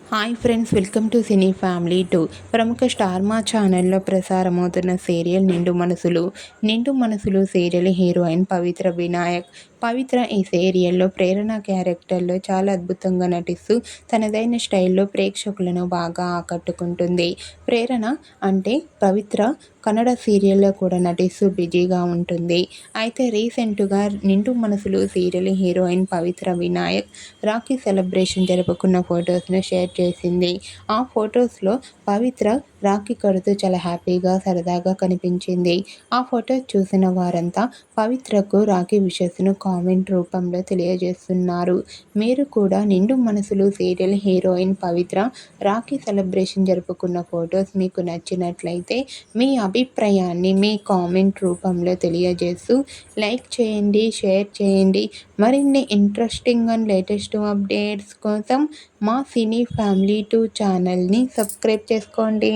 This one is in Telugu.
Hi friends, welcome to cine family 2. ప్రముఖ స్టార్ మా ఛానల్లో ప్రసారమవుతున్న సీరియల్ నిండు మనసులు సీరియల్ హీరోయిన్ పవిత్ర వినాయక్. పవిత్ర ఈ సీరియల్లో ప్రేరణ క్యారెక్టర్లో చాలా అద్భుతంగా నటిస్తూ తనదైన స్టైల్లో ప్రేక్షకులను బాగా ఆకట్టుకుంటుంది. ప్రేరణ అంటే పవిత్ర కన్నడ సీరియల్లో కూడా నటిస్తూ బిజీగా ఉంటుంది. అయితే రీసెంట్గా నిండు మనసులు సీరియల్ హీరోయిన్ పవిత్ర వినాయక్ రాఖీ సెలబ్రేషన్ జరుపుకున్న ఫొటోస్ను షేర్ చేసింది. ఆ ఫొటోస్లో పవిత్ర రాఖీ కడుతూ చాలా హ్యాపీగా సరదాగా కనిపించింది. ఆ ఫొటోస్ చూసిన వారంతా పవిత్రకు రాఖీ విషెస్ను కామెంట్ రూపంలో తెలియజేస్తున్నారు. మీరు కూడా నిండు మనసులు సీరియల్ హీరోయిన్ పవిత్ర రాఖీ సెలబ్రేషన్ జరుపుకున్న ఫొటోస్ మీకు నచ్చినట్లయితే మీ అభిప్రాయాన్ని మీ కామెంట్ రూపంలో తెలియజేస్తూ లైక్ చేయండి, షేర్ చేయండి. మరిన్ని ఇంట్రెస్టింగ్ అండ్ లేటెస్ట్ అప్డేట్స్ కోసం మా సినీ ఫ్యామిలీ 2 ఛానల్ని సబ్స్క్రైబ్ చేసుకోండి.